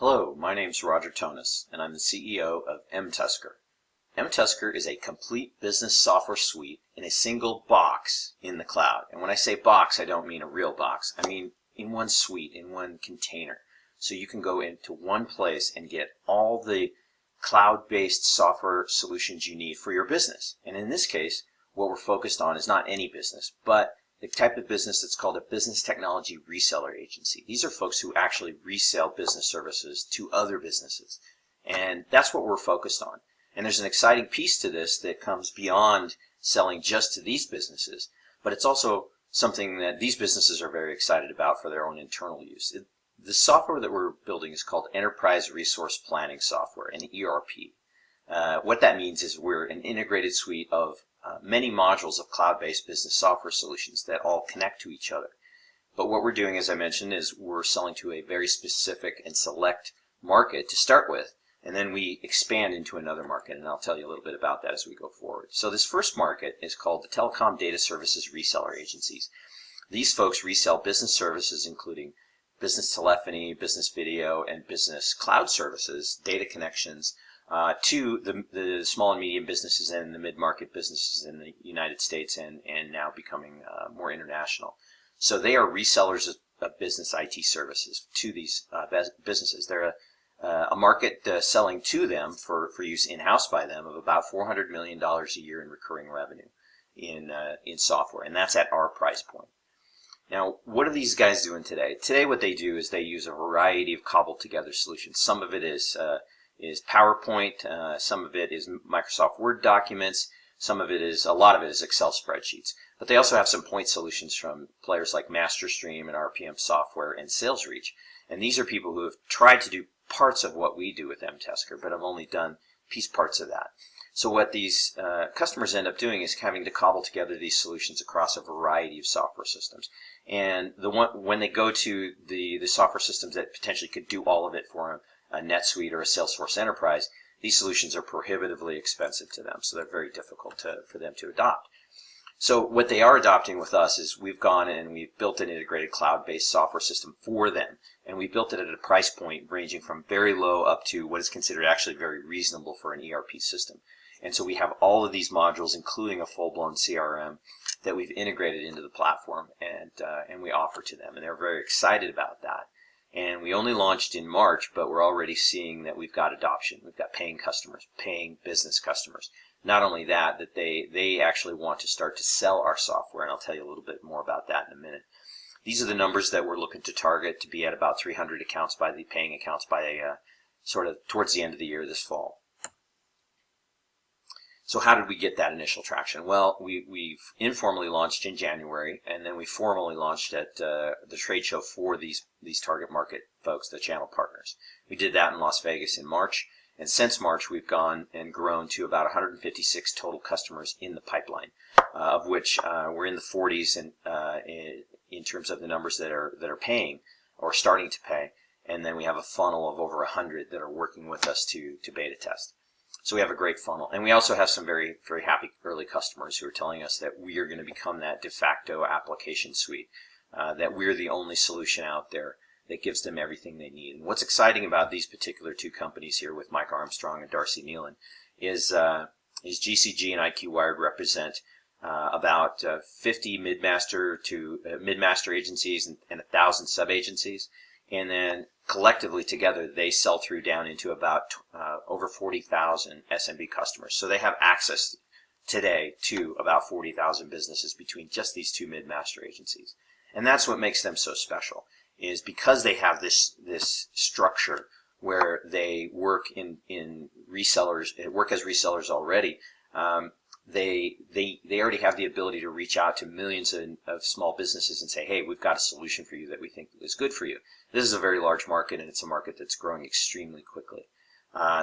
Hello, my name's Roger Tonis, and I'm the CEO of mTusker. mTusker is a complete business software suite in a single box in the cloud. And when I say box, I don't mean a real box. I mean in one suite, in one container. So you can go into one place and get all the cloud-based software solutions you need for your business. And in this case, what we're focused on is not any business, but the type of business that's called a business technology reseller agency. These are folks who actually resell business services to other businesses. And that's what we're focused on. And there's an exciting piece to this that comes beyond selling just to these businesses, but it's also something that these businesses are very excited about for their own internal use. The software that we're building is called Enterprise Resource Planning Software, an ERP. What that means is we're an integrated suite of many modules of cloud-based business software solutions that all connect to each other. But what we're doing, as I mentioned, is we're selling to a very specific and select market to start with, and then we expand into another market, and I'll tell you a little bit about that as we go forward. So this first market is called the Telecom Data Services Reseller Agencies. These folks resell business services including business telephony, business video, and business cloud services, data connections, to the small and medium businesses and the mid-market businesses in the United States and now becoming more international. So they are resellers of business IT services to these businesses. They're a market selling to them for use in-house by them of about $400 million a year in recurring revenue in software, and that's at our price point. Now, what are these guys doing today? Today what they do is they use a variety of cobbled together solutions. Some of it is PowerPoint, some of it is Microsoft Word documents, a lot of it is Excel spreadsheets. But they also have some point solutions from players like MasterStream and RPM Software and SalesReach. And these are people who have tried to do parts of what we do with mTusker, but have only done piece parts of that. So what these customers end up doing is having to cobble together these solutions across a variety of software systems. And when they go to the software systems that potentially could do all of it for them, a NetSuite or a Salesforce Enterprise, these solutions are prohibitively expensive to them, so they're very difficult for them to adopt. So what they are adopting with us is we've gone and we've built an integrated cloud-based software system for them, and we built it at a price point ranging from very low up to what is considered actually very reasonable for an ERP system. And so we have all of these modules, including a full-blown CRM, that we've integrated into the platform and we offer to them, and they're very excited about that. And we only launched in March, but we're already seeing that we've got adoption. We've got paying customers, paying business customers. Not only that they actually want to start to sell our software, and I'll tell you a little bit more about that in a minute. These are the numbers that we're looking to target to be at about 300 accounts by the paying accounts by sort of towards the end of the year this fall. So how did we get that initial traction? Well, we've informally launched in January, and then we formally launched at the trade show for these target market folks, the channel partners. We did that in Las Vegas in March, and since March we've gone and grown to about 156 total customers in the pipeline, of which we're in the 40s in terms of the numbers that are paying or starting to pay, and then we have a funnel of over 100 that are working with us to beta test. So we have a great funnel. And we also have some very, very happy early customers who are telling us that we are going to become that de facto application suite, that we're the only solution out there that gives them everything they need. And what's exciting about these particular two companies here with Mike Armstrong and Darcy Nealon is GCG and IQ Wired represent about 50 mid-master agencies and 1,000 sub-agencies. And then collectively together, they sell through down into about over 40,000 SMB customers. So they have access today to about 40,000 businesses between just these two mid-master agencies. And that's what makes them so special, is because they have this structure where they work as resellers already. They already have the ability to reach out to millions of small businesses and say, hey, we've got a solution for you that we think is good for you. This is a very large market, and it's a market that's growing extremely quickly.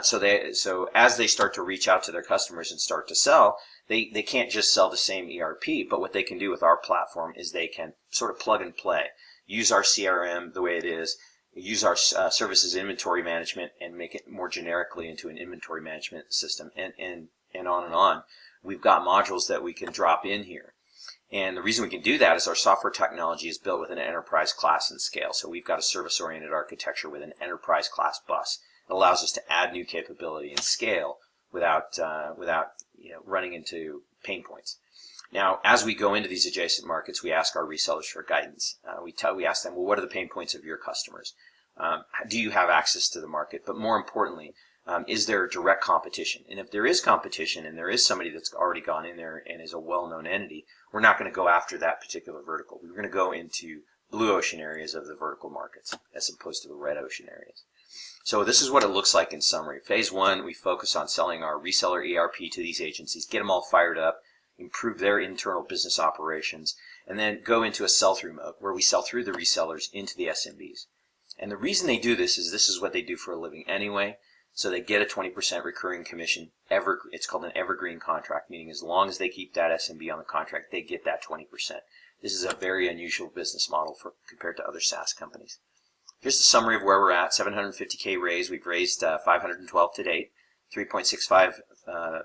So as they start to reach out to their customers and start to sell, they can't just sell the same ERP, but what they can do with our platform is they can sort of plug and play, use our CRM the way it is, use our services inventory management and make it more generically into an inventory management system, and on and on. We've got modules that we can drop in here. And the reason we can do that is our software technology is built with an enterprise class and scale. So we've got a service-oriented architecture with an enterprise class bus. It allows us to add new capability and scale without running into pain points. Now, as we go into these adjacent markets, we ask our resellers for guidance. We ask them, well, what are the pain points of your customers? Do you have access to the market? But more importantly, is there direct competition? And if there is competition and there is somebody that's already gone in there and is a well-known entity, we're not going to go after that particular vertical. We're going to go into blue ocean areas of the vertical markets as opposed to the red ocean areas. So this is what it looks like in summary. Phase 1, we focus on selling our reseller ERP to these agencies, get them all fired up, improve their internal business operations, and then go into a sell-through mode where we sell through the resellers into the SMBs. And the reason they do this is what they do for a living anyway. So they get a 20% recurring commission. It's called an evergreen contract, meaning as long as they keep that SMB on the contract, they get that 20%. This is a very unusual business model compared to other SaaS companies. Here's the summary of where we're at. 750K raise. We've raised 512 to date. 3.65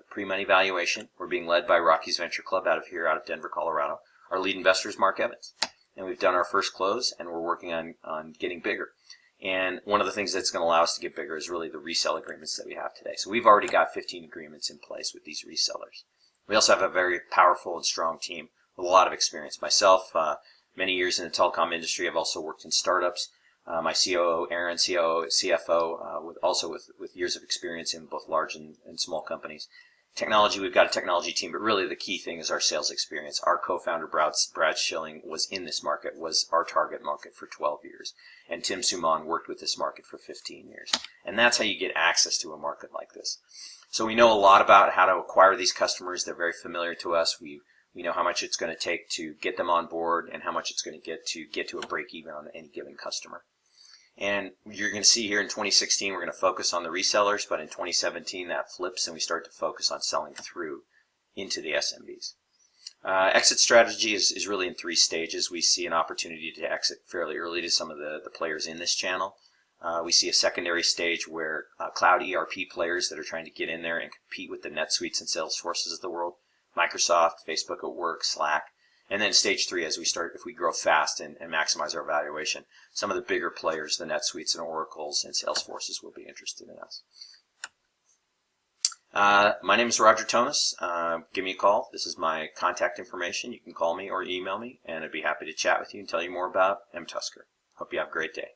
pre-money valuation. We're being led by Rocky's Venture Club out of Denver, Colorado. Our lead investor is Mark Evans. And we've done our first close, and we're working on getting bigger. And one of the things that's going to allow us to get bigger is really the resale agreements that we have today. So we've already got 15 agreements in place with these resellers. We also have a very powerful and strong team with a lot of experience. Myself, many years in the telecom industry. I've also worked in startups. My COO, Aaron, COO, CFO, with years of experience in both large and small companies. Technology, we've got a technology team, but really the key thing is our sales experience. Our co-founder, Brad Schilling, was in this market, was our target market for 12 years. And Tim Suman worked with this market for 15 years. And that's how you get access to a market like this. So we know a lot about how to acquire these customers. They're very familiar to us. We know how much it's going to take to get them on board and how much it's going to get to a break even on any given customer. And you're going to see here in 2016, we're going to focus on the resellers, but in 2017, that flips and we start to focus on selling through into the SMBs. Exit strategy is really in 3 stages. We see an opportunity to exit fairly early to some of the players in this channel. We see a secondary stage where cloud ERP players that are trying to get in there and compete with the NetSuites and Salesforces of the world, Microsoft, Facebook at Work, Slack. And then stage 3, as we start, if we grow fast and maximize our valuation, some of the bigger players, the NetSuites and Oracles and Salesforces, will be interested in us. My name is Roger Tonis. Give me a call. This is my contact information. You can call me or email me, and I'd be happy to chat with you and tell you more about mTusker. Hope you have a great day.